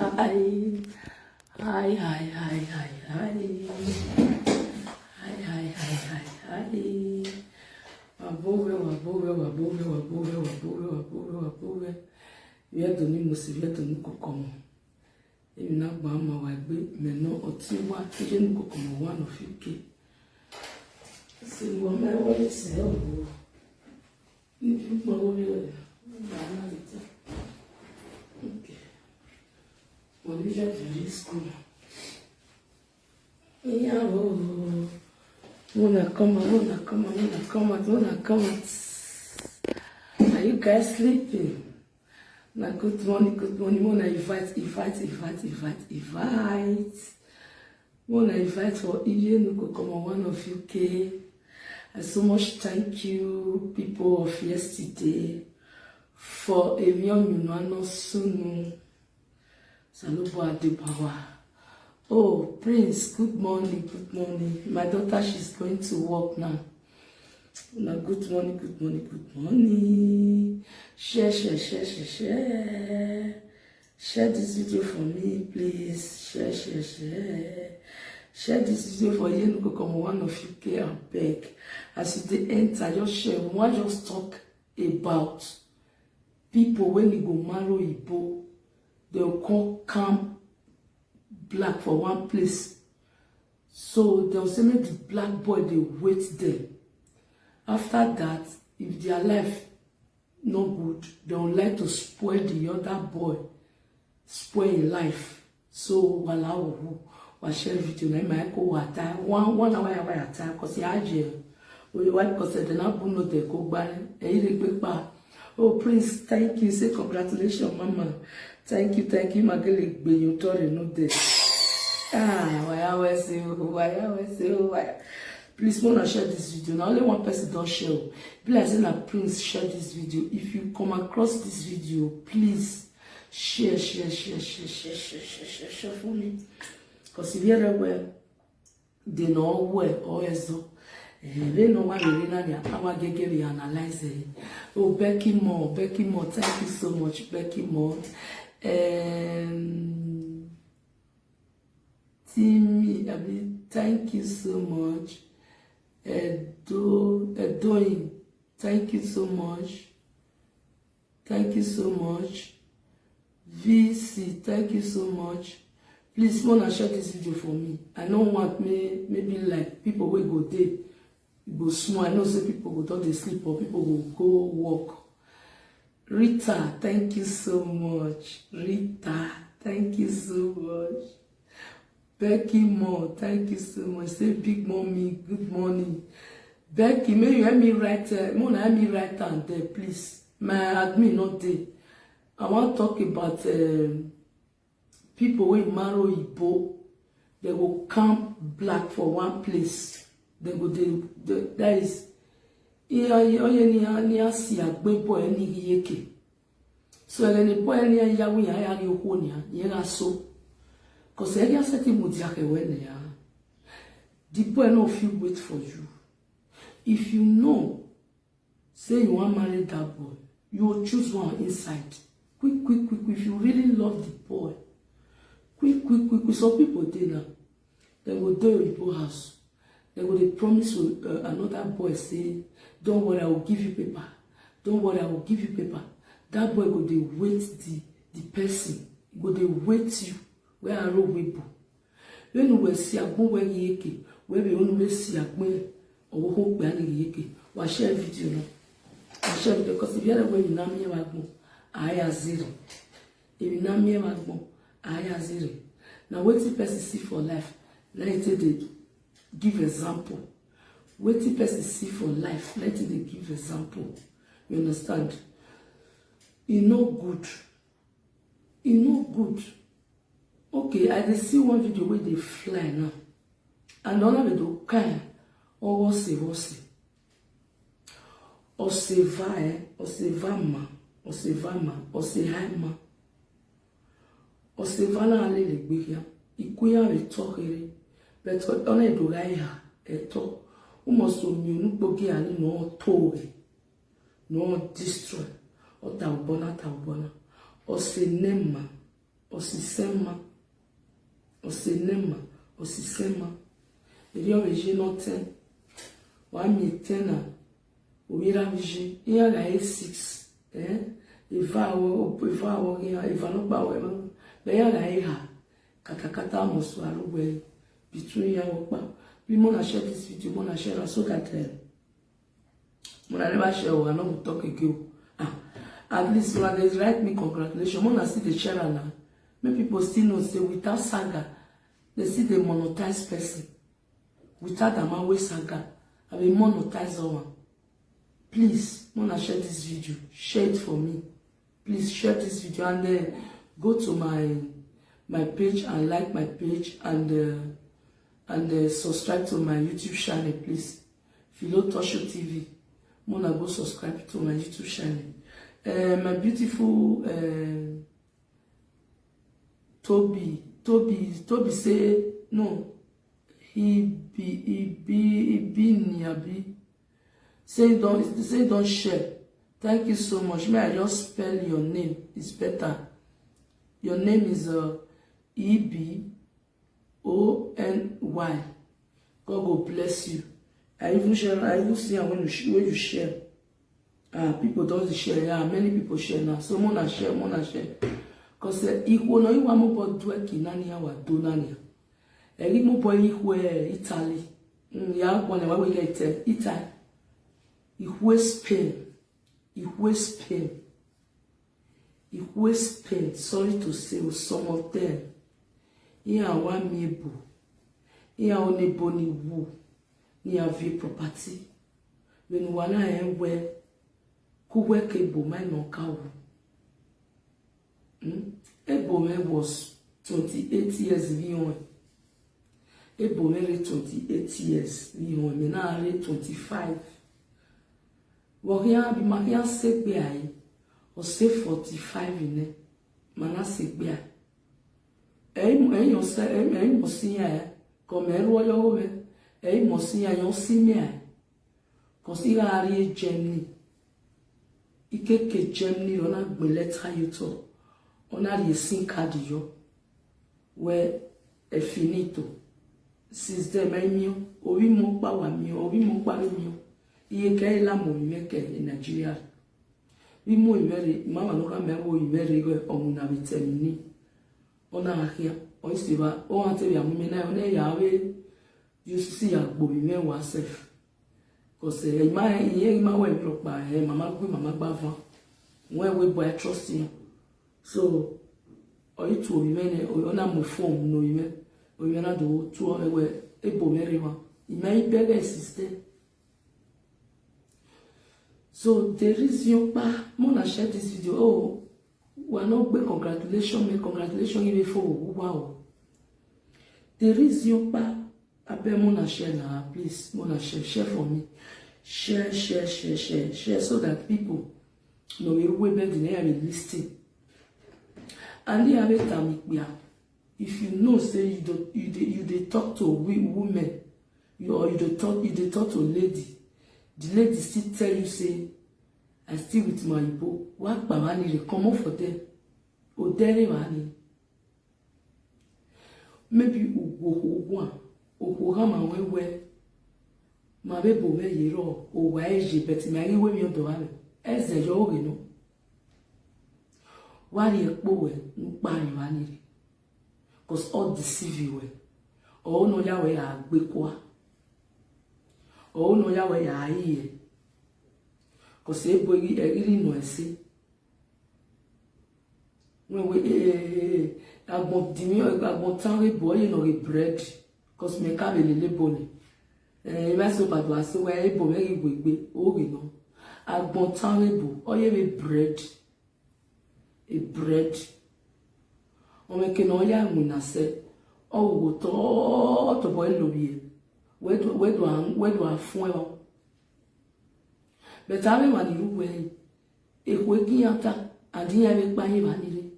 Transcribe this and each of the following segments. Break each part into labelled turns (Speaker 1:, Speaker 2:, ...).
Speaker 1: Hi. Hi, hi, hi, hi, hi. Hi, hi, hi, hi, hi. Wabove, wabove, wabove, wabove, wabove, wabove, wabove. Viens ni musi, viens ni kokomo. Et na ba ma wagbe, maintenant oti wa, je ni kokomo wa no fike. C'est moi mais ouais c'est au. Ni pas au lieu. OK. On est déjà vu school. Yeah, Mona, come on. Are you guys sleeping? Now, good morning. Mona, invite. Mona, invite for Ian to come on one of you, okay? I so much thank you, people of yesterday, for a young man, soon. Salubo Adebawa. Oh, Prince, good morning. My daughter, she's going to work now. Now, good morning. Share. Share this video for me, please. Share. Share this video for you. Go come one of you care and beg. As you enter, just share. We want just talk about people when you go marry Igbo, they'll come camp black for one place. So they'll say make the black boy they wait there. After that, if their life no good, they don't like to spoil the other boy, spoil life. So while I share video, I might go at time 1 hour at time because he had jail. We want because they not know they go by. Oh, Prince, thank you. Say congratulations, Mama. Thank you, Mageli. You told you know this. Why I always say. Please, wanna share this video. Now only one person don't share. Please, say Prince share this video. If you come across this video, please share for me. Because if you're well, they know well or as they know why we really our we analyze it. Oh, Becky Moore, thank you so much, Becky Moore. Timmy, thank you so much. Doing, thank you so much. VC, thank you so much. Please, wanna share this video for me. I don't want maybe like people will go there, go small. I know say people go down they sleep or people will go walk. Rita, thank you so much. Becky Moore, thank you so much. Say Big Mommy, good morning. Becky, may you help me write, help me write down there, please. My admin not there. I want to talk about people when marry Igbo, they will camp black for one place. They go that is so any boy any yawi ya yokonia yera so because area setting would yake when ya the boy no feel wait for you. If you know say you want marry that boy, you will choose one inside quick if you really love the boy. Quick. Some people they now they will do your house. They will promise another boy say, don't worry, I will give you paper. That boy go they wait the person. Go they wait you. Where are you people? When you will see a boy where yeke, where we only see a boy or hope we are yeke. Wa share video no. I share video because if you are going to name your magbo, I have zero. If you name your magbo, I have zero. Now what the person see for life? Let it give example. What the person see for life? Let it give example. You understand? It no good. Okay, I see one video where they fly now. And another video kind or what's it? Or se va, or se vama, or se haima. Or se vana ale le gbeya. Ikuya le tokere. But on a doya, a talk. Almost so you no bogi ani no toy, no destroy. Or taubona, or se nema. osisema osenema osisema eri obeje noten wa mi tena owira bije iya ga 6 eva no pa we be ya ga ha katakata mosu arugbe between ya opa we mona share this video mona share so that mona never share we no talk again at least when they write me congratulations mona see the share now make people still know say without saga they see the monetize person without amawe saga I will monetize one. Please mona share this video, share it for me, please share this video, and then go to my page and like my page and subscribe to my YouTube channel, please. Philo Tosho TV. Mona go subscribe to my YouTube channel. My beautiful Toby say no. He be Niabi. Say don't share. Thank you so much. May I just spell your name? It's better. Your name is EBONY. God will bless you. I even see when you share. People don't share. Yeah, many people share now. So mona share. Cause equal no you want more do kinani wa donania. Eri mo boy ihwe Italy. Ya one wa we get Italy. Ihwe Spain. Sorry to say with some of them. Iya wa miebo. Iya onebo ni wu. Ni avie property. When wana enwe kuwe kebo mai no kawu. Ebome was 28 years vion. Ebome 28 years vion. Menare 25. Woria bi maria segbe ai. O se 45 ine. Mana segbe ai. Eyo si ya. Comme ero yo we. Eyo si ya yo si me ai. Consider ari Germany. Ikeke Germany ona gbe letter yuto. Ona ri sin card yo. We e finito. Since them mio, obi mo pa wa mi, obi mo pa mi. Iye ke la mo mi ke in Nigeria. Bi mo imere, mama no ka me wo imere go omuna bitemni. Ona ahia, o isiba, o ante ya mi na ona ya we you see ya gbo mi mewa self. Cause ima we propa mama gba van. When we boy trust you. So o itu o mene o na mo form no ime. O ime na do tu o we ebo merewa. Ime ibele system. So the reason pa mona share this video. Oh, we are not be congratulations even for wow. The reason pa abe mona share na please mona share for me. Share so that people know we better than I listing. And they have a time if you know say you talk to women, you talk to lady, the lady still tell you say I still with my Igbo, what bawani they come up for them. O dere wani. Maybe ugo hama wewe. Ma be bo me yiro o wa eje beti ma ri we mi odo wa eze yo ore no wa ri epo we npa yin wa ni cause all deceive you we o no ya we agbekwa o no ya we ya aye cause ebo iri no ese when we agbon dimi agbon tan re bo ye no re bread cause me ka be le boni so bad was so where ebo very gbegbe o re no agbon tan ebo oye be bread o me ke no ya mu na se o wo to boy lo bi we do an fun e but ave ma ni ru we ekwe kianta adi ya be pa yin ba ni re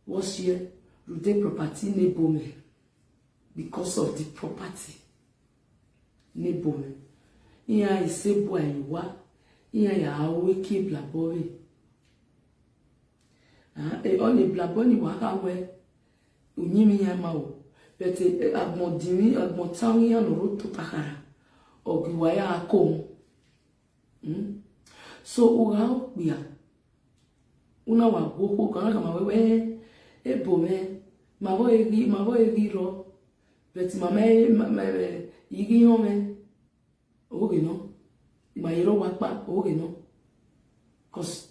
Speaker 1: what's here rude property nebo me because of the property nebo me iya isebo aiwa iya ya awe ki blabore et on est blaboni waka we unyimi yamao bete agbondimi agbontangi anoro to takara ogiwaya akom so ura bia una wa goko kana kama wewe ebome mavo egi ro bete mama igi yome oge no ma iro wapa oge no cause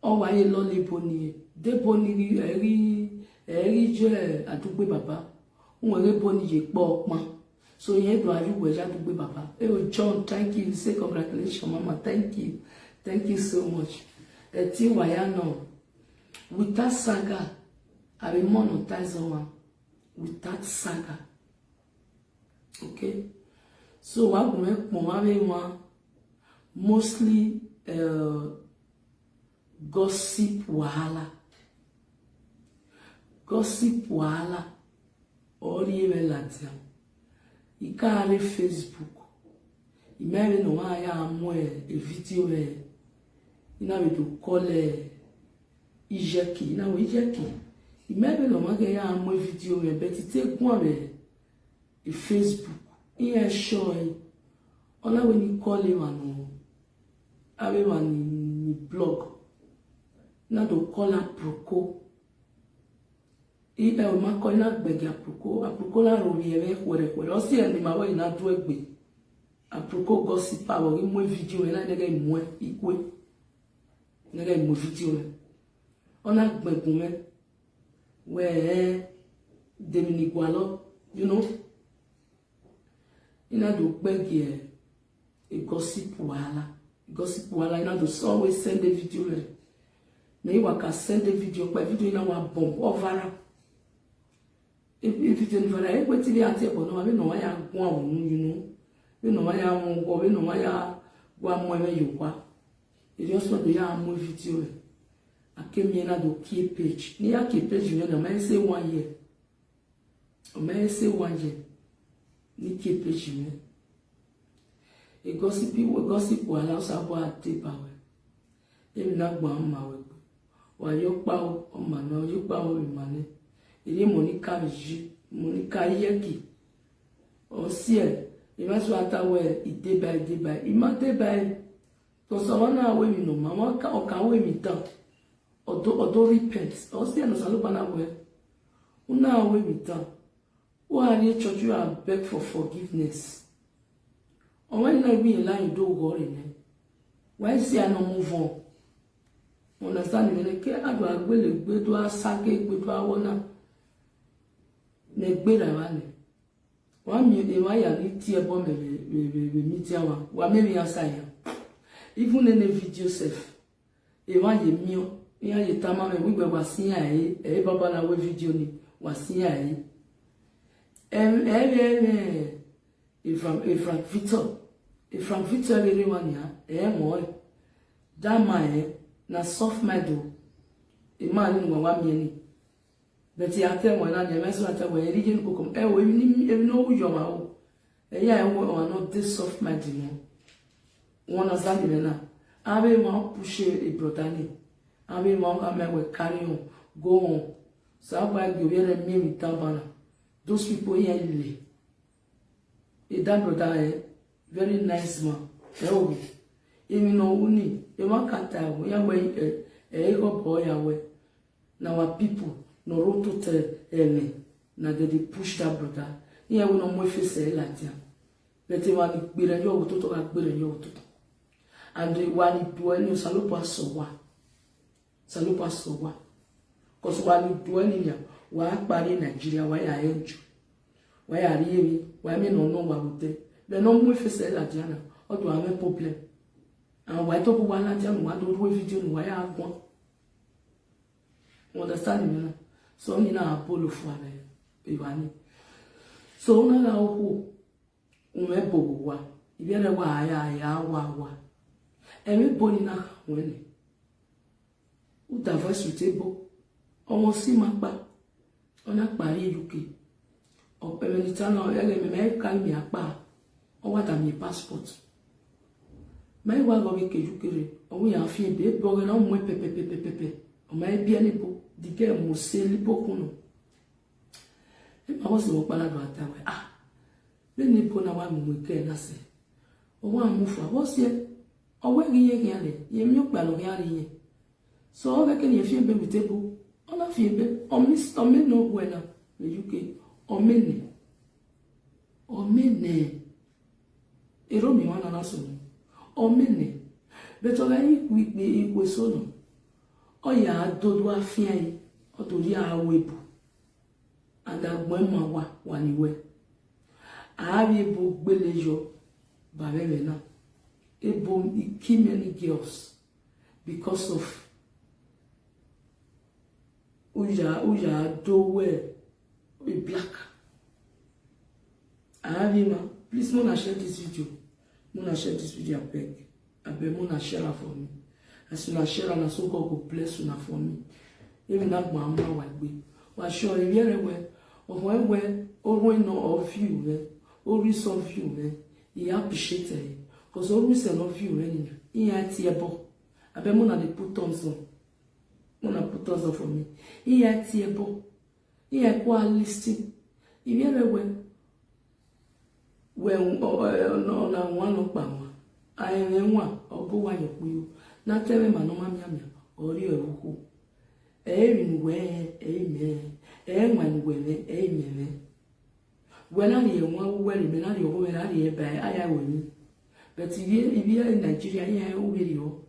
Speaker 1: o wa ye lo le boni de boni eri je adugbe baba won re boni ye po pon so yen do ariwo ja adugbe baba John, thank you, say congratulations mama, thank you so much. Eti waya no with that saga I be monetize one with that saga, okay? So what we make one mostly gossip wahala ori me latia ikare Facebook imere no wa ya amo video ina be do call ijeki na we ijeki imere no ma ke ya amo video beti te gun Facebook iya show ona we ni call wanu abe wani blog na do call aproko o ma ko ina gbege aproko la ro bi ebe kwere o si en ma we na do egbe aproko gossip power ri mo video na nege mo ikwe nege mo video ona gbegun me we Dominic Walo, you know, ina do gbege a gossip wala, ina do always send a video me you can send a video ina wa bomb over if video ni fara e kweti bi ante ebo no no ya gun awon you know we no ya won go we no ya gwa mo e yokwa e just want to ya mo video akemi na do key page ni ya key page you know me say 1 year o me say 1 year ni key page you e gossip wala so abo ate bawe e mi na gba ma we wa yo pa o ma na yo pa o mi mane ele monica ji monica yeki o si e ma so atawe ide by ima de by to so wana we mi no mama ka o ka we mi tan odo repent o si e no salo bana we una we mi tan o ari church you and beg for forgiveness o when na be line do go re ne why see I no move on understand me ke adu agbele gbe do asake gbe do awona ne gbera wa ne wa mi e wa ya ni ti e bo me mi ti awa wa me mi asaya even in a video self e wa ye mi o ya ye tama me gbe wa sin ya e baba na we video ni wa sin ya Frank Victor really one ya mo that man na soft meadow e man ni wa mi ni but ya tell mo na dem so ata we religion ko kom we ni no yo ma o ya we not this soft meadow no one of that na abe mo push e brotani abe mo ka me we carry on go on so agba gbe we re mi tabana those people here really e that brother very nice man o emi no uni e ma kata we ya we go boy ya we na our people no roto te na they push that brother here we no mo face latia bete wa ni gbere yo to ka gbere yo to and wa ni do any salopa so wa cause wa ni do any ya wa pari Nigeria wa ya enju wa ya ri mi wa mi no wa bote be no mo face latia na o to ame problem and wa to bu wa latia no wa do video no wa ya agbon understand me na so mi na apolo fu abe iwani so na la oku ume bogo wa ibere wa ya wa emi boni na wele u da voice table omo si ma pa ona pari UK o pe mi tan o ele me ka mi apa o wa da mi passport me wa go be ke UK re o ya fi be bo na mo pepe my bien lipo, the girl must say lipo kuno. If I was no palado at that way, then lipo na wa mweke na se. O wa mufa, what's here? O we giye giale, ye myok balo giale. So all that can you feel with table? On a feel, on miss, on me no bueno, the UK, on mene. Omene eromi wana na so omene beto ga ikwe so no oya dodo afia yi otori awebu adagbon ma wa niwe abi ebo gbelejo babebe na ebo kill many girls because of uja do we black. Please, Mona, share this video. Mona, share this video, I beg. Mona, share it for me. As soon as share it, so God will bless you for me. Even that mama will be. Well, sure, if you're aware of when always know of you, always of you, he appreciate it. Because always of you, he ain't able. I beg Mona, they put on some. Mona put on some for me. He ain't able. He ain't quite listening. If you're aware, when no one of Bama, I am one or go on your wheel, not tell him, no mamma, or you who. Amen, where, amen, and when, amen. When I hear one wedding, and I over and I hear by I will. But if you are in Nigeria, I will you.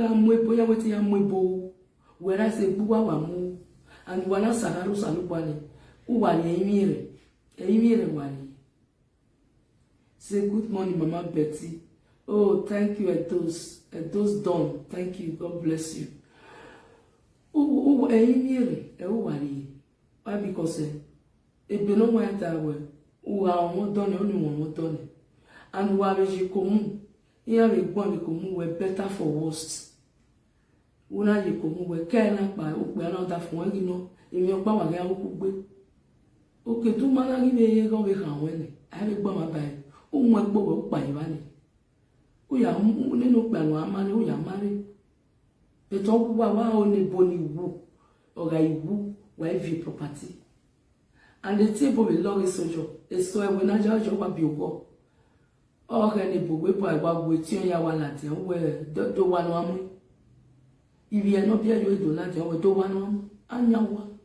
Speaker 1: I'm with you, where I say, Buawamu, and one as Saharo Salubani, who are Emire. Say good morning, Mama Betty. Oh, thank you at those done. Thank you. God bless you. Oh, why because it be no one that way. Who are more done, only one more done. And why is you come? Here we go, we come, we're better for worst. Una you come, we're caring by another for you know, in your power, okay, two man give me go we can win. I have a bomb by. Oh, my boy, by money. We are no plan, money, we are married. But talk about only bonny woo or I woo, wife property. And the table belong is social. It's so when I judge over your or any book, we buy what we turn your one Latin, where the one woman. If you are not here, you do not, you do one, and your one.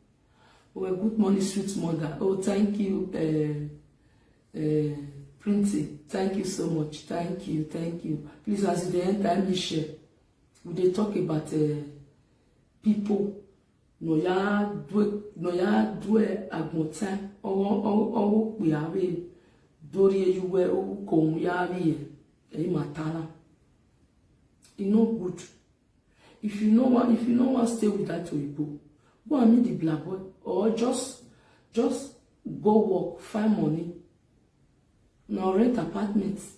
Speaker 1: Well, good morning, sweet mother. Oh, thank you, Printy. Thank you so much. Thank you. Please, as the end time you share, we talk about people. No ya dwe agmotan. We have Dori you were come yavi. Matana. You know good. If you know what, stay with that people. Go and meet the black boy, or just go work, find money. Now rent apartments,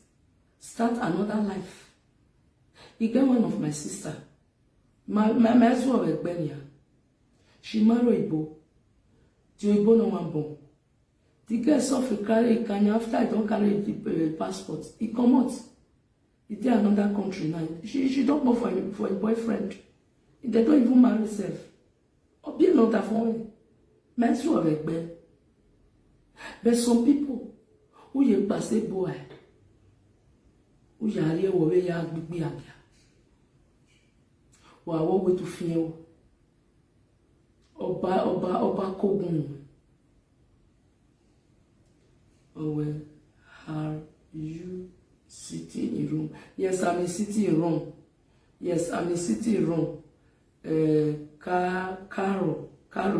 Speaker 1: start another life. You get one of my sister, my Benya. She married Igbo. The Igbo no one born. The girl suffer carry Kenya after I don't carry the passport. He come out. He did another country now. She don't go for a boyfriend. They don't even marry herself. Or bien not avant, mais sur avec ben. But some people who you pass boy, who you are here over ya big be abia. Who are way to feel. Oba kogun. Oh well, are you sitting in room? Yes, I'm sitting in room. Yes, I'm sitting in room. Carol,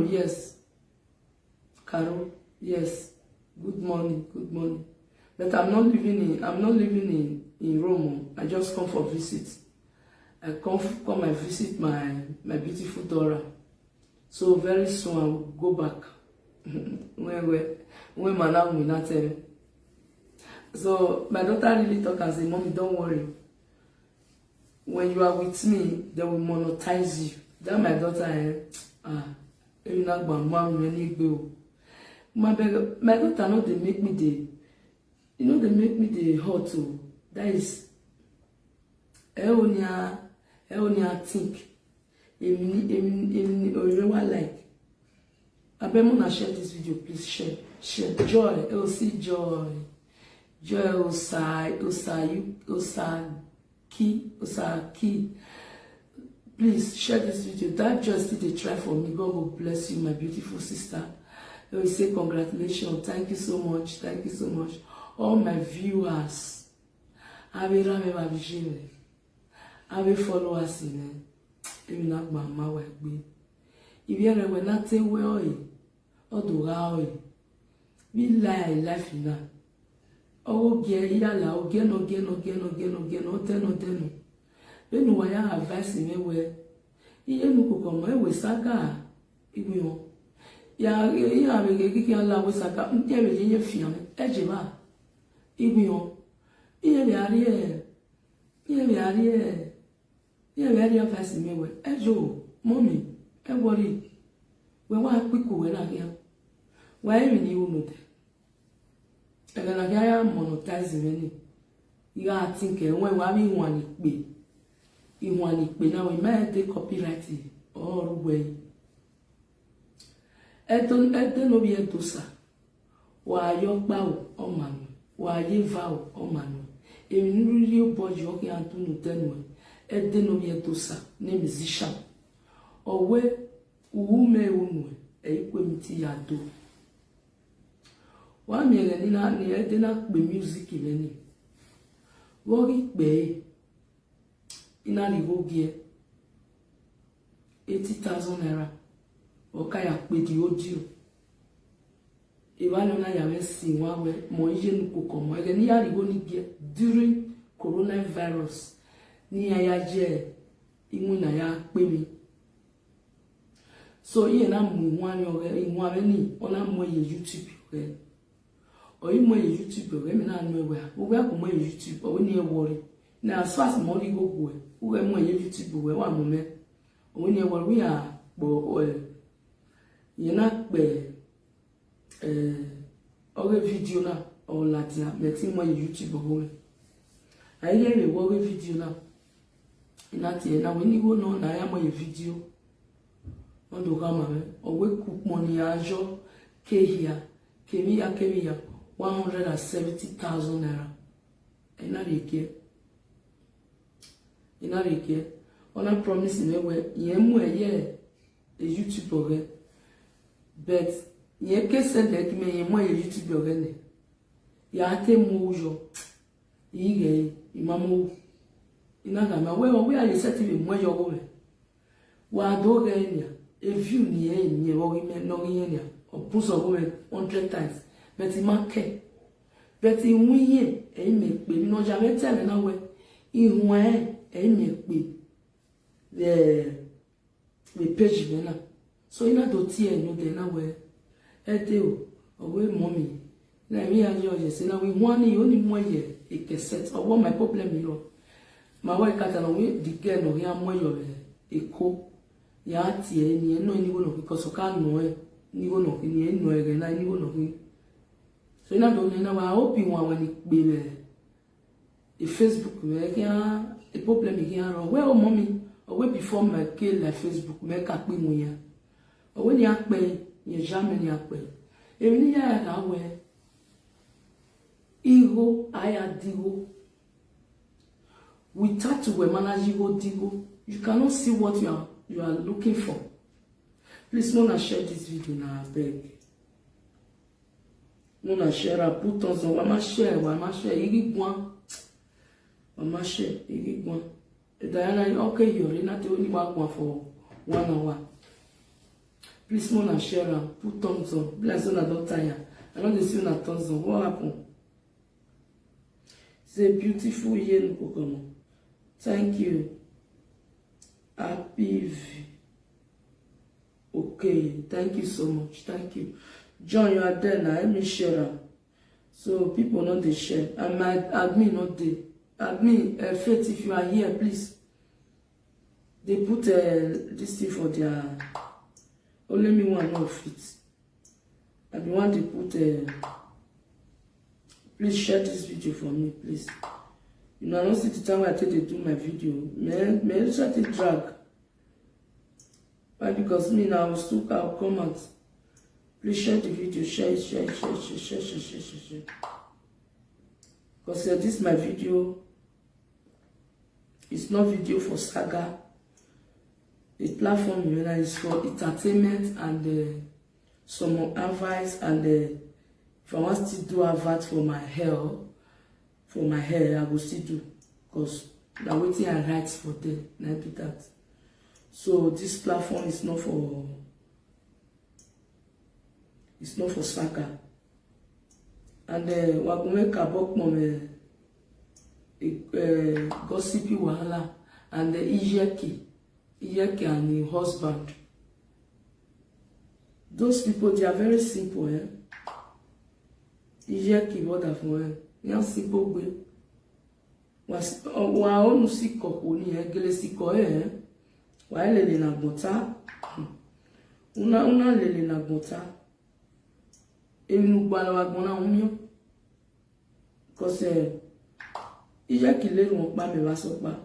Speaker 1: yes. Carol, yes. Good morning. But I'm not living in Rome. I just come for visit. I come and visit my beautiful daughter. So very soon I will go back. when my now will not tell me. So my daughter really talk and say, Mommy, don't worry. When you are with me, they will monetize you. That my daughter, my daughter know they make me they make me the hot too. That is, only I think. Like. I bet Mona share this video, please share. Joy, see joy. Joy, Osaki. Please share this video. That just did a try for me. God will bless you, my beautiful sister. I will say congratulations. Thank you so much. Thank you so much. All my viewers. I will follow us in it. Even not my mouth. If you are not say well, or do how we lie life in that. Oh, get yala, or get no, then no, I have advice in where you look come with Saka. Ya, you have a kicking allow with Saka, and there is in your film, Ejima. Ibion, here we are here. Here we are advice in me with Ejo, mommy, and worry. Well, why quick when I hear? Why even you know that? And then I am monetizing many. You are thinking when we want it be. You want it be now, we might take copyright all the way. I don't know be a dosa. Why your bow, oh man, why you vow, oh man. A new body, okay, and to no ten. I don't know be a dosa, name is Zisha. Or where ume unwe, a equimity yado. One million near dinner be music in any. Worry bay in a little gear 80,000 naira. Okay, with the audio. If I don't have seen one way, more Asian cook or more than near the only gear during coronavirus. Near ya jail, in baby. So, you know, one in one on a more YouTube. Or you may YouTube, or women are nowhere. We welcome my YouTube, or when you worry. Now, as far as money go away, we are more YouTube, we one moment. Or when you worry, we are, but you're not be or a video now, or Latin, letting my YouTube away. I hear a worry video now. In that year, now when you go on, I am a video. On the camera, or we cook money, ajo, here, Kemia. 170,000 naira. In a year, on a promise in a way, a YouTube organ. But ye can send that me a YouTube organ. Yate mojo. Ye, Imamu. In a way, we are setting more your woman. While dogania, a view near women, no enia, or push a woman 100 times. But he market. But he win a make baby no jamais tell me way. He went a make baby the page now. So in a dotier no then away. A deal away mommy. Now me and George say now we want only 1 year a cassette or what my problem here. My wife got an away the girl no ya more a co ya tie ni no anyone because I can't know it. You know in no again I know. So you know, I hope you want when it be a Facebook where a problem here or well mommy or way before my kill like Facebook make up me or when you pay you jam you pay. Even here I wear ego I digo. Without to manage digo, you cannot see what you are looking for. Please don't share this video now, I beg. Mona share put on some wama share igi gwan wama share igi gwan Diana okay you're not the only one for 1 hour. Please mona share put on some bless on don't tire. I know they see on thumbs on what happened. It's a beautiful year Kokomo. Thank you. Happy okay, thank you so much. Thank you. John, you are there now. Let me share. So people know they share. And my admin not there. Admin, Faith, if you are here, please. They put this thing for their. Only me one of it. And the one they put. Please share this video for me, please. You know, I don't see the time I take to do my video. May try to drag. Why? Because me now, I'll come out. Please share the video. Share. Because this is my video. It's not video for saga. The platform is for entertainment and some advice, and if I want to do advert for my hair, I will still do, because now waiting I write for them, and I do that. So this platform is not for saga. And we're going to make about gossipy wahala and Iyeki and the husband. Those people, they are very simple, eh? Iyeki, what have you? They are simple, way. Wa onu si koko ni gele si ko wa lele na gbota una lele na gbota enu gba wa gbon na unyo cause Iyeki le won pa me wa so pa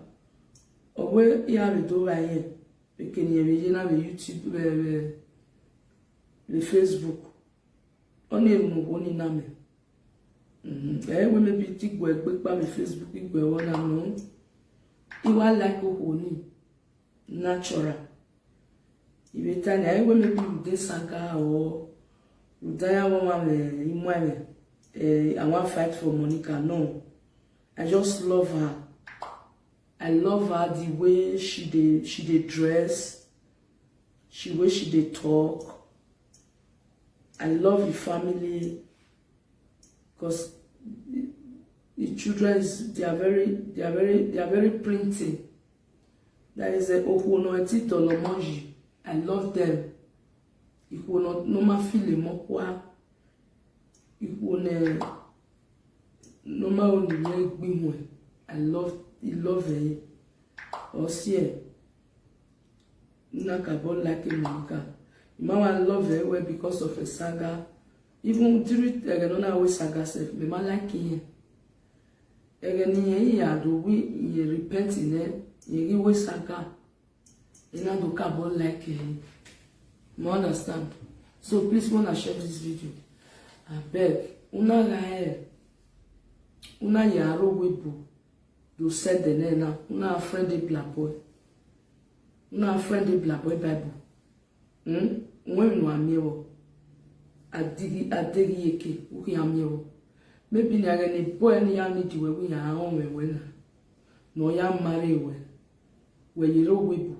Speaker 1: owe ya re do ra yen pekeni e na be YouTube le Facebook oni enu wo ni na me we maybe tik go egbe pa me Facebook igbe won na no iwa like ohoni natural ibe tani we maybe you dey sanga or you die one me imwe I want fight for Monica. No, I just love her. I love her the way she dey dress, the way she dey talk. I love the family, because the children they are very pretty. That is a Okunoeti Tolomoji. I love them. If we not no ma feel mokwa, if we no ma only gbimwe. I love her. Also, Nakabo like Monica. Mama love her well because of a saga. Even during the always saga self, me ma like him. Egeni ya do we repent in it. You we saga. Ina do kabo like him. You understand? So please wanna share this video. I beg. Una yaro webo. Do send the nena. Una friendly black boy. Una friendly black boy Bible. When you are mirror. Adigi yeke. Uki amiro. Maybe ni agani boy ni ya need we we ya home we. No ya marry we. We yero webo.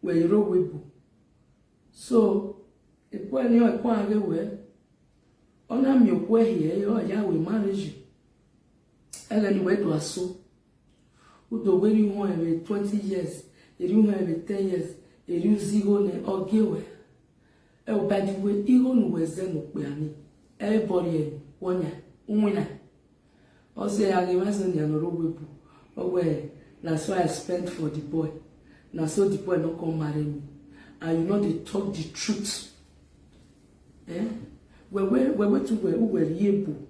Speaker 1: Where you roll with. So, a boy near a quite away. On a milk way here, or ya will marriage you. Ellen went to a so. Who do when you want 20 years, if you have 10 years, if you zero or give. Oh, by the way, even was then of Piani. Everybody, one winner. Or say, I give us on your road. Oh, well, that's why I spent for the boy. Now so the boy not come marry me, and you know they talk the truth. Eh? We to who were able.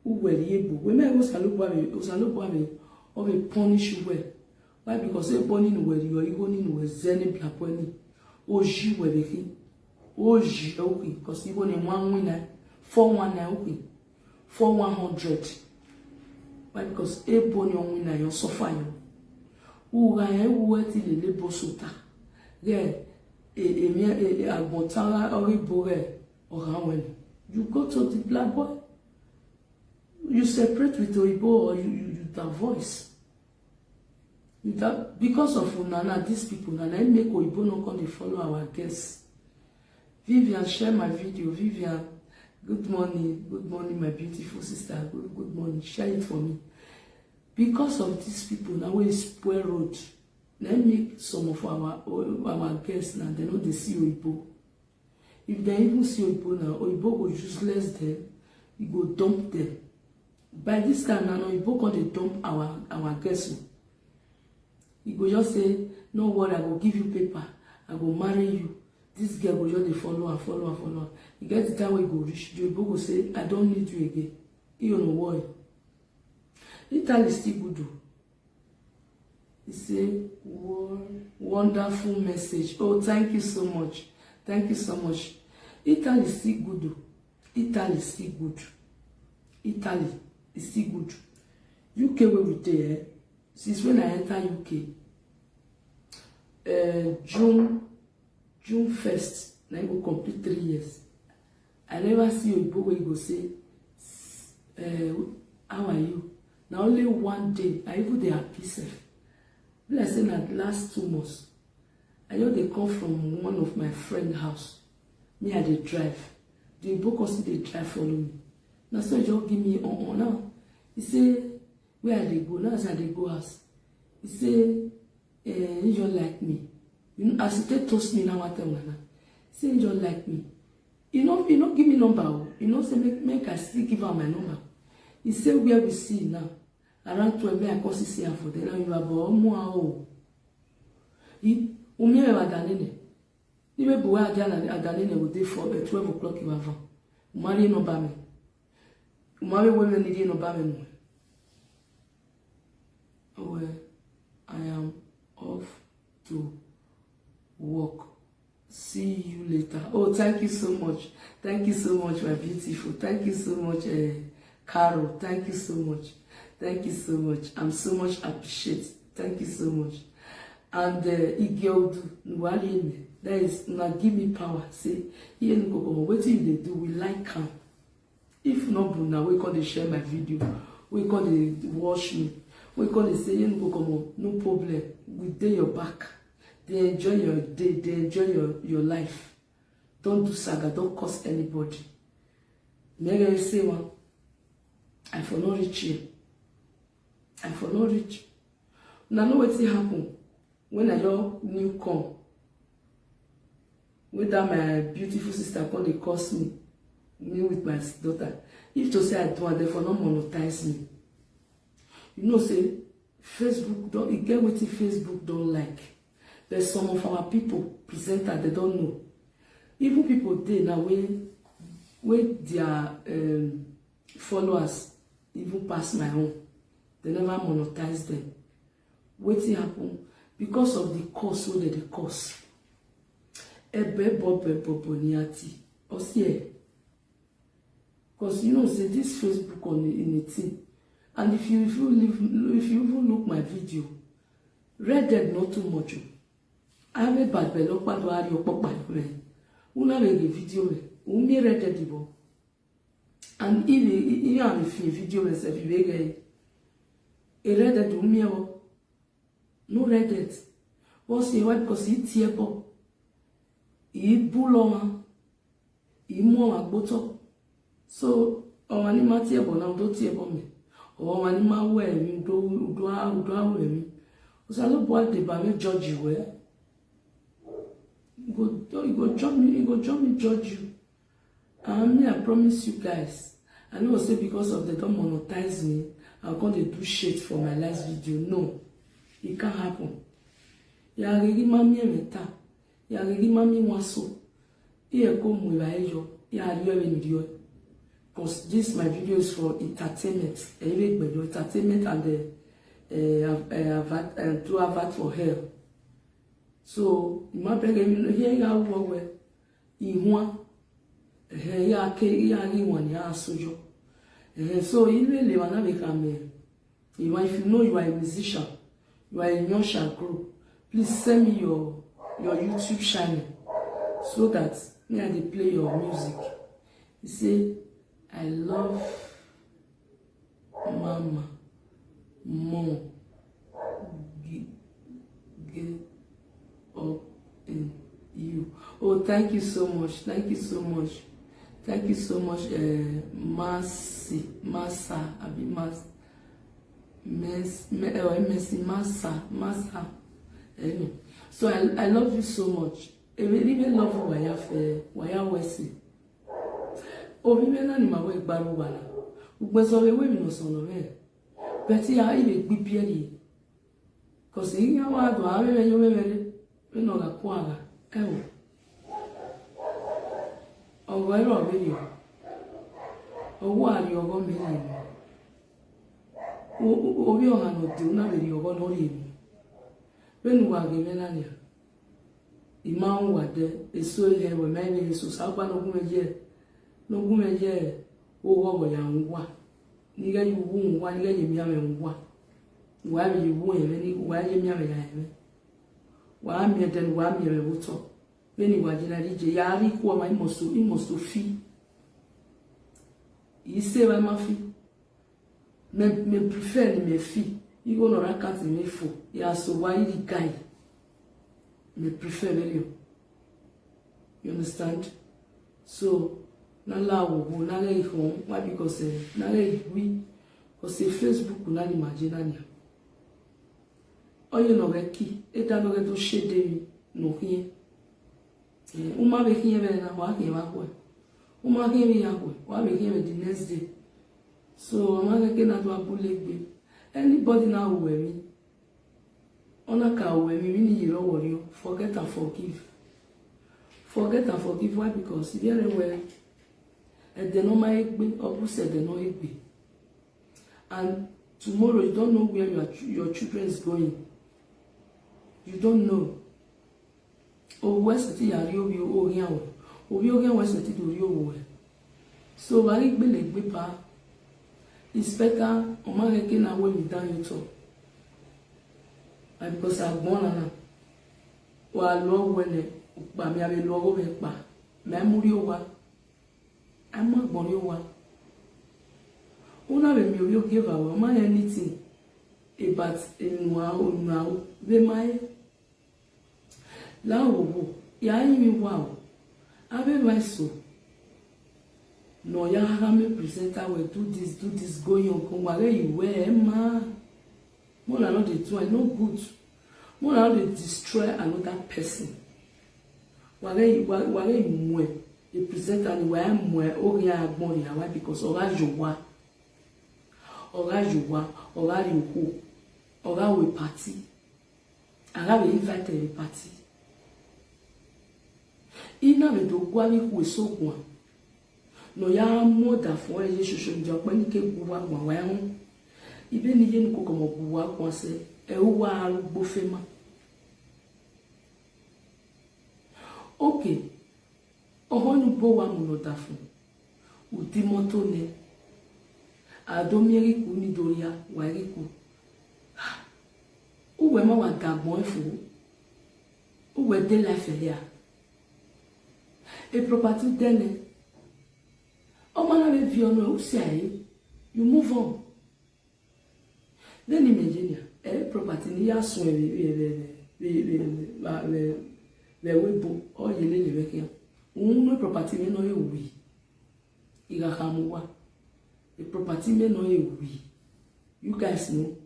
Speaker 1: We may go salubami or we punish you well. Why? Because they born in where you are going in where Zenny Blaponi. Oh, she were the king. Oh, she okay. Because even in one winner, 419 okay. 4100. Why? Because a born your winner, you're suffering. Ti le bosota ge agbotara oribore orawen. You go to the black boy, you separate with Oibo, or you that voice. Because of Unana, these people Nana make Oibo not going to follow our guests. Vivian, share my video. Vivian, good morning, my beautiful sister. Good morning. Share it for me. Because of these people, now we spoil road. Let make some of our guests now, they know they see Oibo. If they even see Oibo now, Oibo will useless them. He go dump them. By this time now, Oibo can't dump our guests. He go just say, no worry, I will give you paper. I will marry you. This girl will just follow. He gets the time where he go reach. Oibo will say, I don't need you again. You know why? Italy still good. It's a wonderful message. Oh, thank you so much. Thank you so much. Italy is still good. Italy is still good. Italy is still good. UK where we there. Since when I enter UK, June 1st, now I go complete 3 years. I never see a boy where you go say, how are you? Now only one day, I even they happy self. Like I say na the last 2 months, I know they come from one of my friend's house. Me I dey drive. The book also they drive follow me. Now so just give me on now. He say where they go now as I dey go house. He say he just like me. You know as he toast me now what time now. He say he just like me. You know give me number. You know say make I still give her my number. He say where we see now. Around 12 I can see her for the now you are born more. He umi e wadanene. Ni be boy adanene go dey for 12 o'clock you have. Umari no ba me. Umari women need no ba me no. Oh, I am off to work. See you later. Oh, thank you so much. Thank you so much, my beautiful. Thank you so much, Carol. Thank you so much. Thank you so much. I'm so much appreciate. Thank you so much. And that is now give me power. Say, here no go what you they do, we like him. If not, now we can share my video. We can watch me. We can say, you know, no problem. We day your back. They enjoy your day. They enjoy your life. Don't do saga. Don't cost anybody. Maybe say one. I for not reach you. I for not reach. Now know what happen when I don't new come. With that my beautiful sister come they curse me with my daughter. If to say I do and they for not monetize me. You know say Facebook don't you get what Facebook don't like. There's some of our people presenter they don't know. Even people they now when their followers even pass my own. They never monetize them. What happen? Because of the cost, so they cost. Because you know, say this Facebook on in a thing. And if you even look my video, Reddit not too much. I have a bad bello, but I have your papa. Una make a video, umi Reddit. And if you have a video myself, you get a Reddit umi no Reddit. What's the why? Because it's here, bullon, more bottom. So, our animal table now don't tear me. Or animal wear me, do me. Because I don't want the baby judge you where. You go judge me, judge you. And I promise you guys, I know say because of they don't monetize me, I'm going to do shit for my last video. No, it can't happen. Ya regi mami emeta, ya regi mami waso. Iye ko mu ibaejo, ya aliwe video. Because this my video is for entertainment, entertainment and to avert for hair. So, my brother, here you are, where you ya ri one ya sojo. So really wanna become if you know you are a musician, you are in your group, please send me your YouTube channel so that me I play your music. You say I love mama more get up in you. Oh, thank you so much. Thank you so much. Thank you so much, Mercy, Massa. So I love you so much. I really love why I Wesley. Oh, we may not know where Baruana. We was all the women or son of it. But yeah, I will be beauty. Because in your word, I will know a quagga. Oh, where are you? Oh, why are you going to obi oha no de una be yogo no ri mu benu wa ge mena nia ima wa de eso he we me ni so sa gba no gumeje o wo ya nwa ni ga yu wu nwa ni ga yemi ame nwa wa bi wu eme ni wa yemi ame ya eme wa mi den wa mi re buto beni wa jina rije ya ri ko ma imoso fi ise wa ma fi me prefer ni me fi igo no rakati me fo ya so wa iri guy me prefer really. You understand? So na la wo na le ifon why because na le we because Facebook na ni imagine ania oyo no reki e da no to shede mi no kin uma be kin be na wa kin wa ko uma kin bi ya ko wa be kin the next day. So I'm not going to abule. Anybody now who me, ona ka we me ni yiro worry. Forget and forgive. Forget and forgive. Why? Because if you are well, and they know my egbe, or said they know egbe. And tomorrow you don't know where your children is going. You don't know. Oh, where's the yario you oh yawo? Oh, you again where's the do you? So very big pa. It's better Omareke na when you down you talk. And because I've gone on wa lo when pa mi abe lo go me pa. Me muri o wa. I'm not born you wa. Una be mi o give our ma anything about enwa be my la wo ya mi wa o. Abe my so. No, ya have me presenter will do this going on. Where you wear, ma. More than not the two, I no good. More than they destroy another person. Where you the presenter and where I'm where oh yeah money why because ora jowa ora you ora we party. I have invited a party. Ina me do gwa mi ku so gwa. No ya moda for a social job when you can go out one way. Even if you go work once a while buffema. Okay. Oh, you go one monotafo. Utimotone. Adomiri Kunidoria, Wariku. Who am I want Gabon for? Who were they life here? A property then. Oh man, if you know, say you move on. Then imagine a property near swim the webo or you live here. No property may know you we. Igahamua. The property may know you we. You guys know.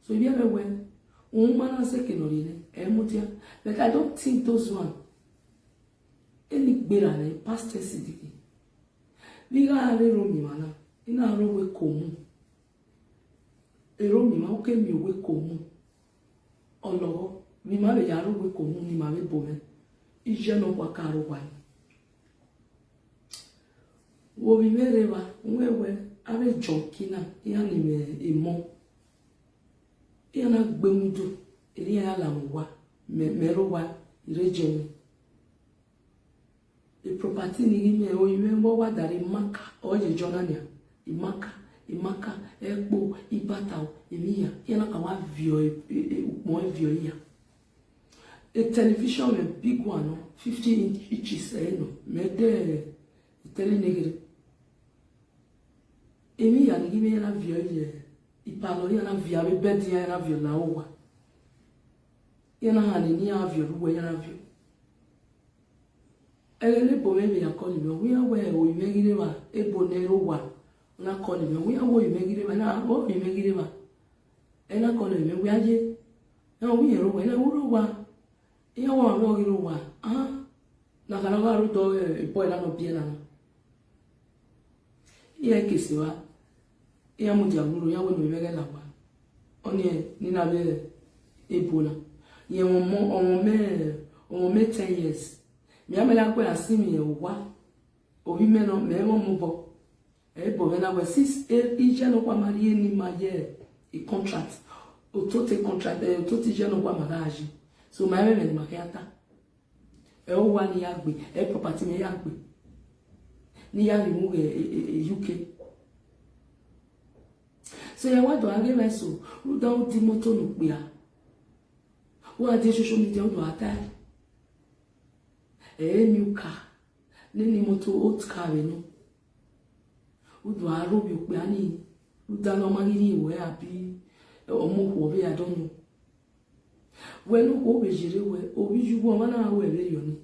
Speaker 1: So if you ever went, woman has a second but I don't think those one any better past city. We got a room, mana. In a room with common. A room, how came you with common? Oh, Lord, we marry a room with common, ni marry bowen. Is general wakaro wine. Wo we mereva, we ave jonkina, yanime a mon. Yana gbemudu, Elia Lamwa, Merowa, Regime. The property ni me o remember what that imaka or the journal imaka ekpo ibata emiya yana ka wa view mo view here. A television a big one 15 inches no me de telenegre emiya ni me yana view here ipalo yana view be bed yana view la owa yana hani ni yana view ruwe yana view. Ele bomme be akoli me we are o imegire ba ebo nero wa na koli me we are o imegire ba na o imegire ba e na koli me we aje na we ero we na uro wa e wa ro iro wa na kana ga ru do e boy la no bien na ye kisiwa e amu dia ru ya we no mege la wa oni ni na be ebo na ye on me 10 years. Mi amela kwa asimi wa obi meno me mo mo bo e bo na we sis e ije no kwa marie ni maye a contract. Otote contract, otote jeno kwa magaji. So my meme ni makiata. E o wa ni yagbe, e property me yagbe. Ni ya remove UK. So ya wa do age meso, u da o di moto no pe a. O ade social media o do ata. New car. Ni moto old car no. U do arobi o pe ani. U da no magiri we abi omo I don't know. When you be jire we obi jugo mana we be yoni.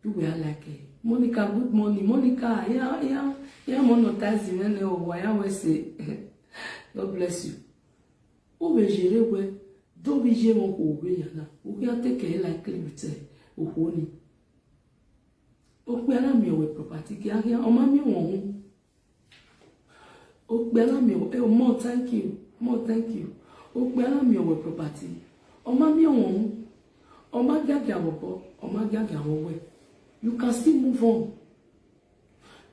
Speaker 1: You were like Monica, good morning. Monica, yeah, monetizing and why we say God bless you. Obi jire we do be jire mo ko be yana. O can take like libite o honi. O pe na mi we property ki ake o ma mi won. O pe na mi o more thank you. More thank you. O pe na mi o property. O ma mi won. O ma gaga wo, o ma gaga wo we. You can still move on.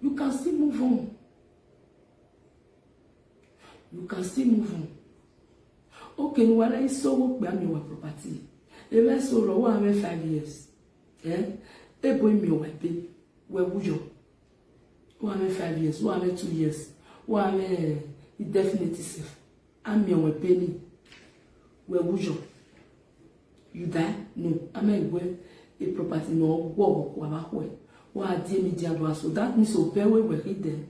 Speaker 1: You can still move on. You can still move on. Okay, no wala iso wo pe mi wa property. E be so ro wa 5 years. E boy mi o be we wujo. Wa 5 years, wa 2 years. Wa definitely safe. I'm your penny. Where would you? You die? No. I'm a property no walk or way. Why dear me, dear, so that means obey where there.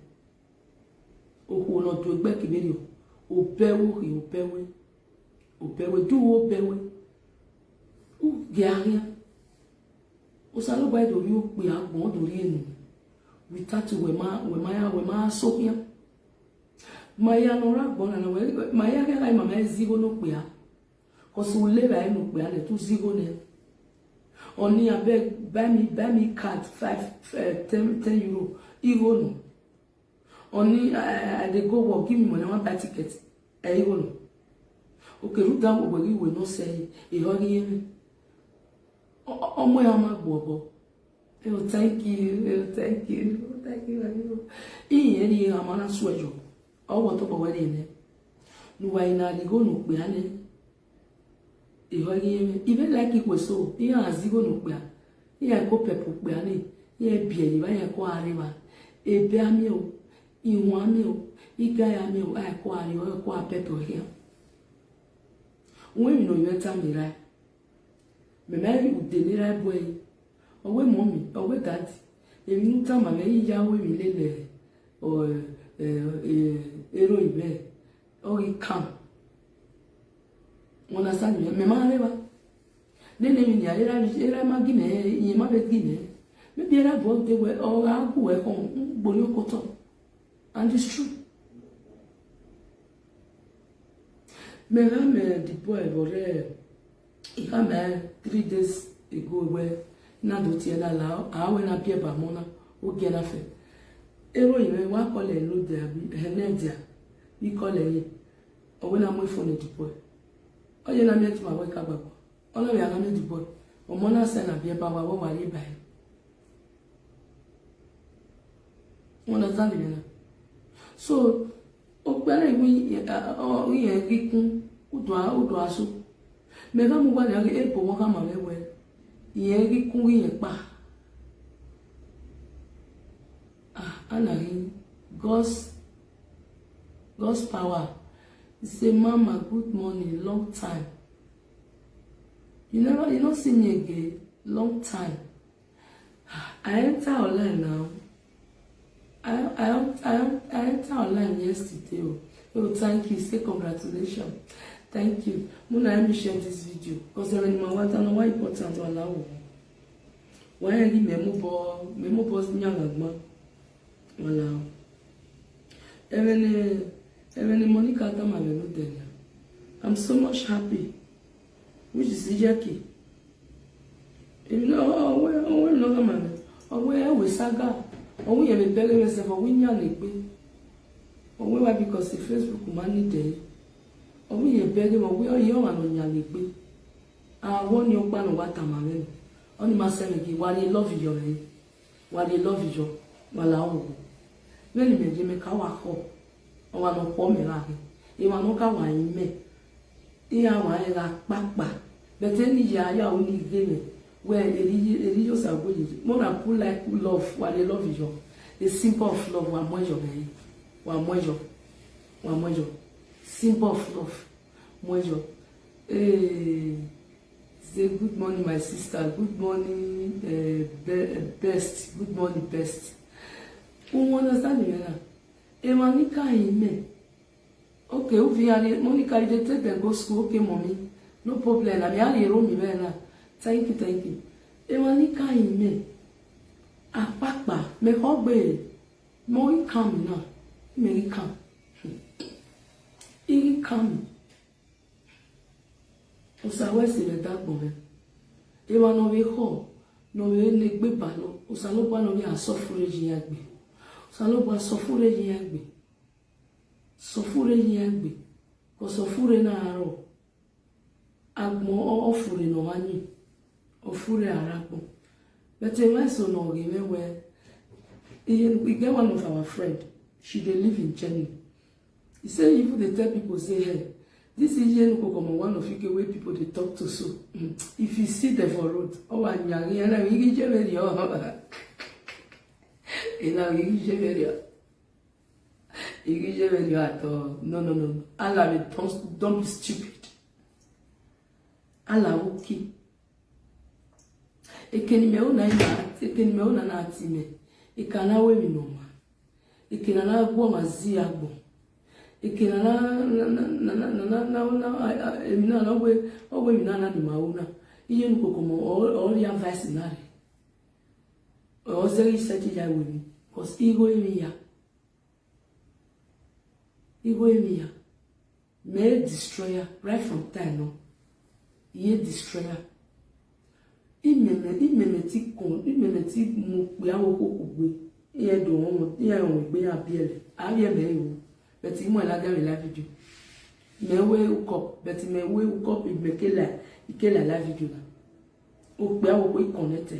Speaker 1: Oh, who not do a back video. Obey, do obey. Oh, Garia. O salo by the you, we are born to read. We touch we ma so here. Maya no ra bona na we maya ga lai mama zigo no pe a ko so le ba no pe a le tu zigo ne oni abeg buy me card 10 euro euro no oni I dey go work give me money one buy ticket euro no okay root down we no say e ho ri emi omo ya ma gbo thank you iye ri amana suejo o wo to bo we ni no why na li go no pe ane e ho ri even like it was so e an zigo no pe e ko pepo pe ane e bie ni ba ye ko ariwa e be ami o i won ami o i ga ya mi o ai ko ari o ko apepo here when you know you enter me right me marry u de ni right boy owe mommy owe daddy èmi nu ta ma me ya we mi lele o ero ibe o i kam wona sa ni me ma le ba nene mi ni era ma gine yin ma be gine me bi era bo de we o ga ku we ko gbori okoto and it's true me ra me di boy bore I come 3 days ago where na do ti ela la awe na bie ba mona o ge na fe ero ime wa ko le lo de abi enedia bi ko le yi o we na mo phone di boy o ye na me ti ma we ka gbagbo o lo ya na me di boy o mo na se na bie ba wa wo wa ri ba won na zali na so o pere wi o ye gikun udo aso me ga mo wa le e bo won ka ma we yen kun yen pa anari God's power. Say mama good morning long time you don't see me again long time. I enter online now. I enter online yesterday. Oh thank you, say congratulations. Thank you. Muna let me share this video because I want to know why important to allow. Why I give memo boss nyangagma. Allow. Even Monica Tama Melodenia. I'm so much happy. Which is Jackie. You know, where no man. Or where we saga. Or we have a belly myself or we nyan. Or where because the Facebook money day. Omi ye bege mo we oyo wa no nyale gbe awon ni o pa no wa tamale oni ma se me ki wa ni love you re wa ni love you wa la o me ni me je me ka wa ko o wa no po me la e ma no ka wa ime e ya wa era papa but any ya only game where eri yo sa go yi more than pull like love what they love is a symbol of love wa mojo be wa mojo symbol of love mojo say good morning my sister, good morning best, good morning best. Who understand me now? Emanika ime. Okay, Monica, you take them go school. Okay, mommy, no problem. I'm here room me now. Thank you. Emanika ime. Apapa, me hobby. Mo come now. Me come. He come. Osawe si le dagbo me. Ewa no we ho, no we le gbe ba lo. Osalogba no we asofure yin agbe. Osalogba sofure yin agbe. Sofure yin agbe. Ko sofure na aro. Agmo ofure no mani. Ofure aragbo. But when so no we get one of our friend. She dey live in Germany. He say even they tell people say hey. This is one of you way people they talk to so. If you see them for road, oh and you get very at all. No. Allah don't be stupid. Allah okay. Ekeni na atime. Ekana we mi no ma. Ekena na gbo mazi agbo. Ikena na emina na owe mina na di mauna iye nkoko mo all ya advice na re o zeri seti ya we cause ego emi ya me destroyer right from time no iye destroyer imene ti mo pe awo kokugbe iye do won iye won gbe abiele abiele me but you la gare la video me we ukop but me we ukop ikela la video la o pe awo ko connect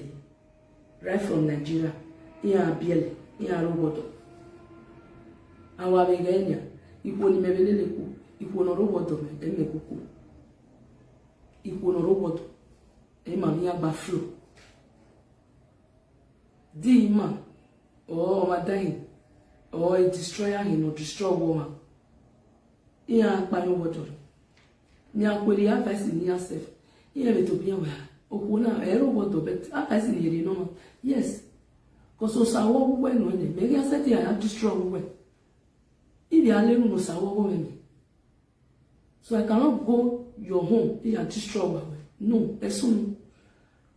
Speaker 1: right from Nigeria iya biele iya roboto awa begenya ipo ni mebelele ku ipo no roboto me eme kuku ipo no roboto e ma mi agba flow di ma o madai or a destroyer or destroy woman. Iya akpanyo water. Ni akweli advice ni yourself. Iya betopia wa. Okuna ero water but advice ni yeri no. Yes. Cause osawo we no ne. Maybe I said ya destroy we. If you are learning osawo we me. So I cannot go your home and destroy we. No, esun.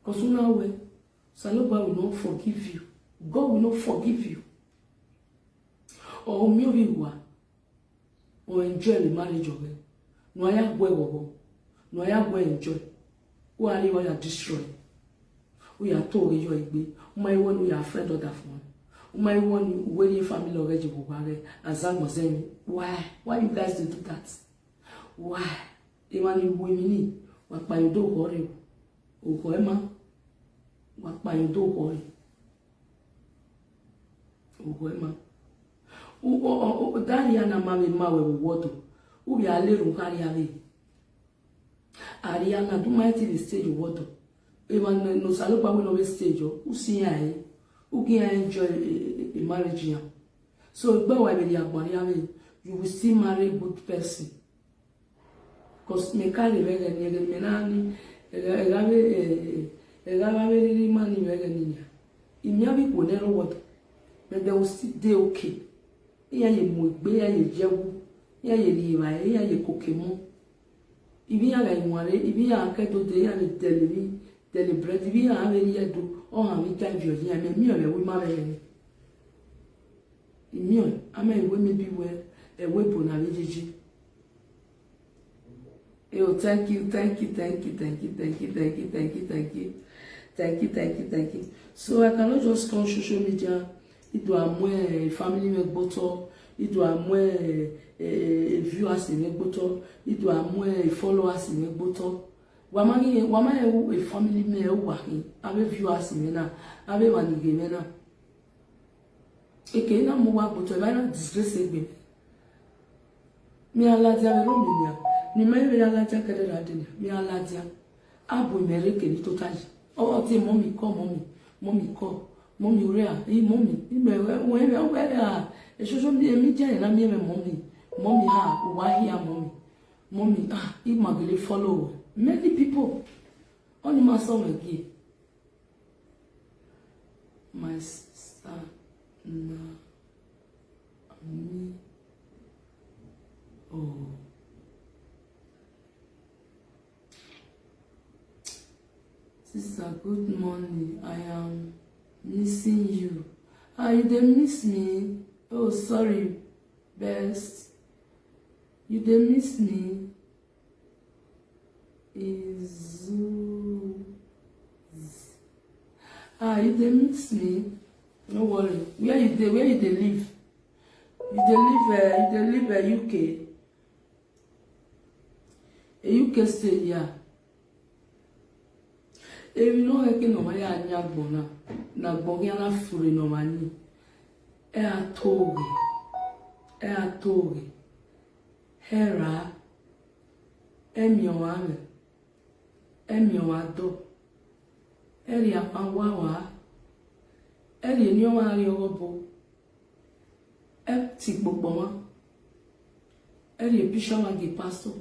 Speaker 1: Cause una we. Saloba will not forgive you. God will not forgive you. Or miwa or enjoy the marriage of it. No ya gwe no ya gwe enjoy. Who are you destroy? We are told you igbe. My one we are friend of that one. My one where your family already bugare as I was saying. Why you guys do that? Why? Even you women what by you do worry. O Emma what by you do worry. O Emma Dariana mame mawe wodo. Ubi ale runkari ave. Ariana do mighty the stage wodo. Even no salopa we no stage o. Usi ai. Ugi enjoy a marriage ya. So gba wa be di agbari ave. You will still marry a good person. Cause me carry vega ni me nani egave ri mani vega ni. Imiabi ko nero wodo. But they will still they okay. Iya ye mogbe ya ye jewu ya ye liwa ya ye kokemo ibi ya ga inware ibi ya akedo de ya le deliberate ibi ya ave ya do o ha mi time view ya me mi o le we ma be mi o ama e we me bi we e we bo na bejeje oh thank you so I cannot just come social media. Il doit moins family make boto, il doit moins viewers make boto, il doit moins followers make boto. Wama e family me wa hin, ave viewers me na, ave manige me na. E ke na mo wa boto, ba na disgrace egbe. mi aladia rominia ni me aladia kede radenia mi aladia abo mereke ni total o ti mommy call mommy urea mommy me we a e so mi je na mi mommy ha wa here mommy if magele follow many people only my son again my sister na me oh sister, good morning. I am missing you. You dey miss me? Oh, sorry, best. You dey miss me? You dey miss me? No worry. Where you dey live? You dey live UK. A UK state, yeah. Ebi no heke no ma ya anya gbona na gbogia na furi no mani e atoge hera emioame emioado eri apawa eri ni o ma ri obo ti gbogbo wa eri bishop agi pastor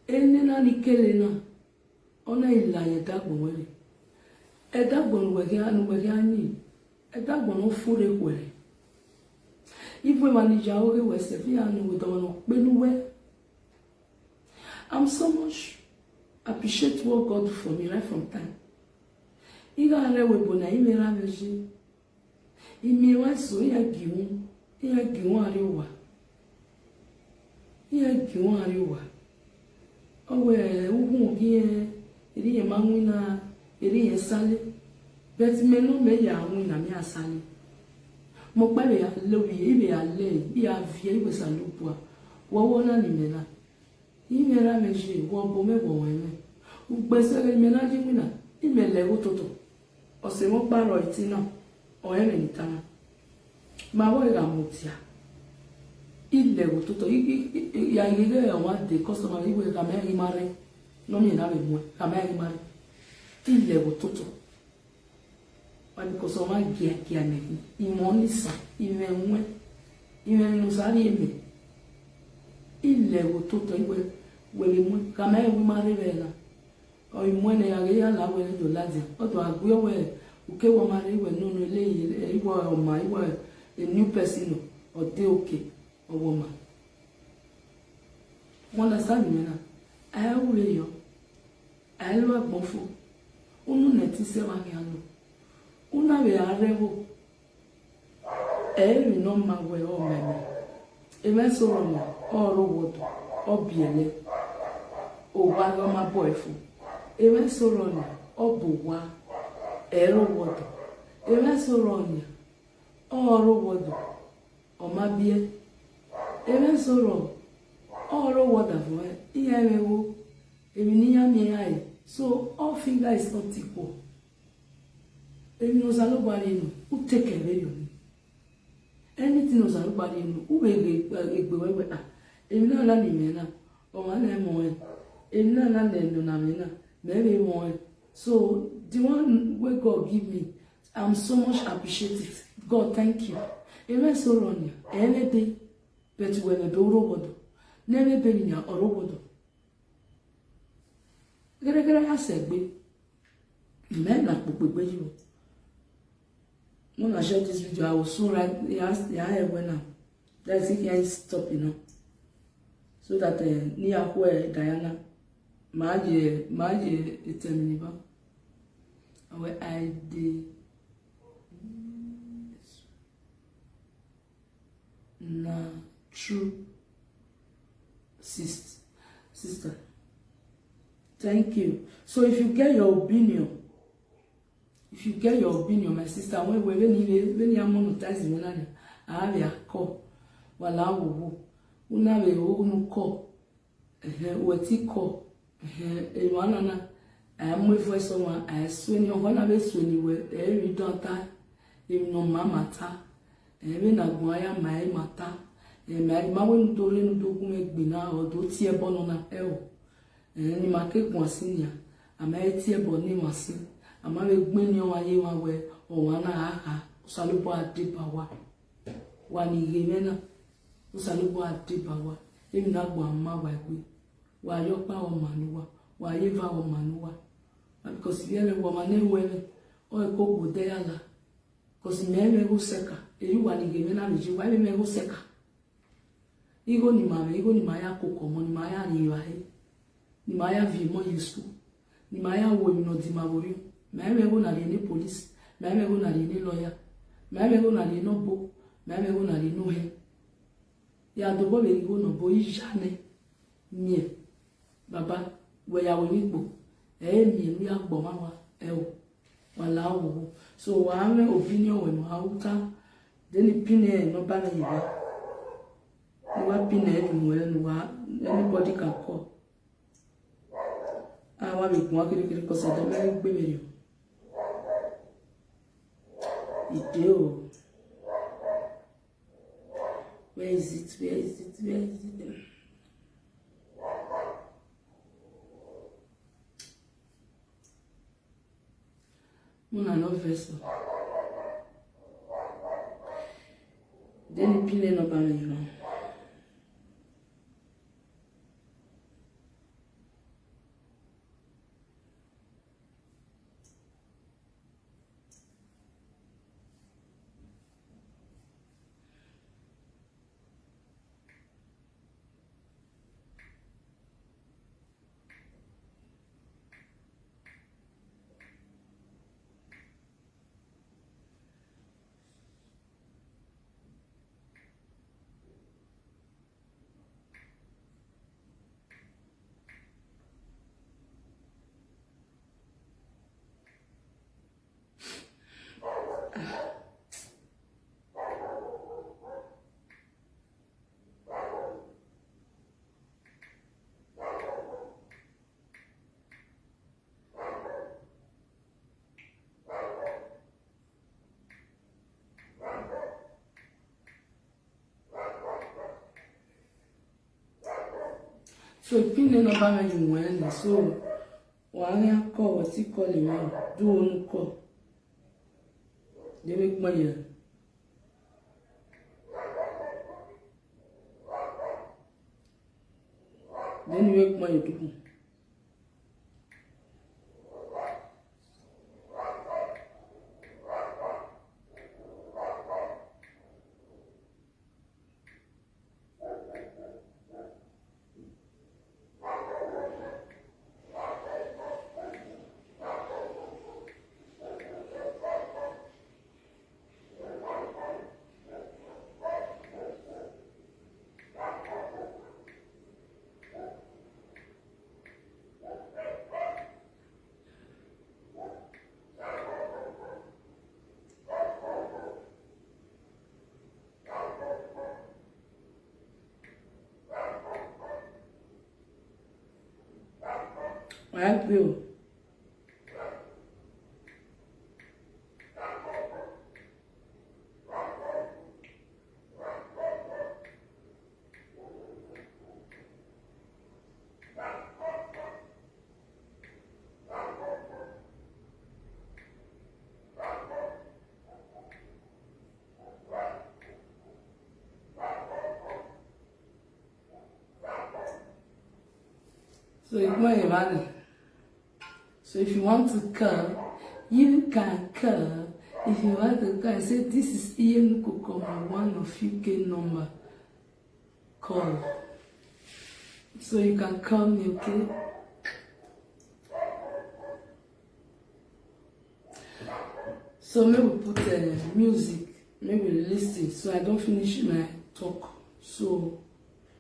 Speaker 1: eni na ni kele na ona ilaye dagbo wele edagbon wege anyi edagbon fure kwere ibo manager oge wese fi anu we don penuwe. I'm so much appreciate what God do for me right from time iga ale we bona imera meji imi wa so ya giwun ariwa owe uhun gi eri ye manwina eri ye sale bet me no me ya nwina mi asale mo pa le ya lowi ibe ya le ya vie ibe salopua wo na ni mena imera meji wo bo me wo wen ugbese le mena ji mina imele wo toto o se mo paro iti na o ere ni tana ma wo ira mutia ile wo toto ya ile wa de customer iwe ka me ri mare no mi na be mo ka me ri mare ile wo toto wa because o ma gia me imonisa imenwe imenu sari eme ile wo toto iwe wele mo ka me ri mare bela o imwene ya la we do lazi o to agwe we uke wo mare we no le iwo o ma iwo a new person o de okay o woman wọ́n understand me na ayawure yo ayelo agbonfo unu neti se wa yanu una be arewo eri no ma we o meme eme soro na oro wodo obiele o wa go ma boyfo eme soro na obuwa ero wodo eme soro na oro wodo o ma bie eme soro oro wodo fo iya mewo emi ni ya mi ai so all finger is not equal emi no salo bari no u take care yo anything no salo bari no u be egbe wewe emi na la ni me na o ma na mo emi na la no na me na me be mo so the one where God give me I'm so much appreciate it. God, thank you. Eme so ronya ene de but when do robodo neme be nya orobodo gere asegbe me na popegbe you. When I share this video, I will soon write now. That's it, can't stop, so that near where Diana Maji determine where I did na true sister. Thank you. So if you get your opinion, my sister, when you monetize me, I have a call. Wala wo una be unu call. Weti call. Ewana I am with someone. I swing your one be swing we every daughter. If no mama ta. Even na gwaya my mata. mais ma we no to le no to ku me gbina o do tie bo no na e o ni ma ke kun asinia ama e tie bo ni wasi ama we gbin ni o aye wa we o wa na aha salubo ade bawa wa ni yemena o salubo ade bawa emi na gbo amma wa gbe wa yo pa o manuwa wa ye va o manuwa because bien wo ma ne we o e ko go de ala because me go seka e yu wa ni yemena mi ji wa me go seka igo ni maya koko mo ni maya ni wa he ni maya vi mo yusu ni maya wo mi no di mabori me go na ni police me go na ni lawyer me go na ni no bo me go na ni no he ya do bo be go no bo ijane mi baba we ya wo nipo mi ya gbo ma wa e o wala wo so wa me opinion we no hauta then opinion no ba na yiba you are pin anybody can call. I want to walk in because I don't like baby. You do. Where is it? Where is it? Where is it? Muna no vessel. Then you pin no banana. So pin no ba me you wen so wa ri call what you call him do on call they make money then you make money too. I will. So ignore your money. So if you want to come, you can come. If you want to come, say this is Ian Kokoma, one of UK number. Call. So you can call me, okay? So maybe we put music, maybe listen, so I don't finish my talk. So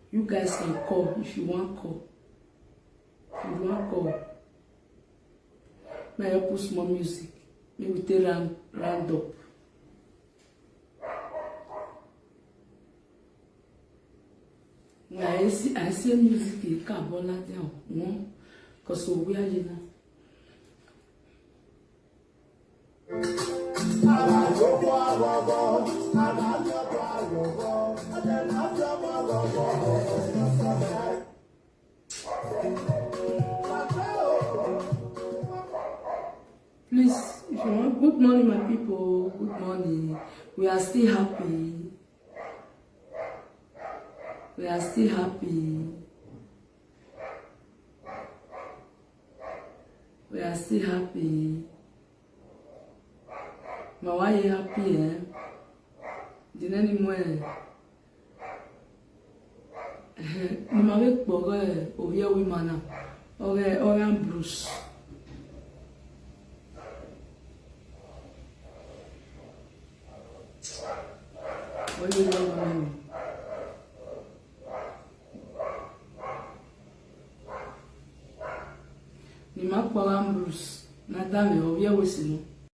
Speaker 1: you guys can call if you want call. If you want call. May I put small music? Maybe take round up. When I see music, you can't burn that down. No, because we are here now. I Please, if you want, good morning, my people. Good morning. We are still happy. We are still happy. We are still happy. But why are you happy, eh? Didn't anyone? Ni m'avait pour au vieux oui mana. Aurait un Bruce. Oui, ni ma pour un Bruce. Nathan au vieux oui sinon.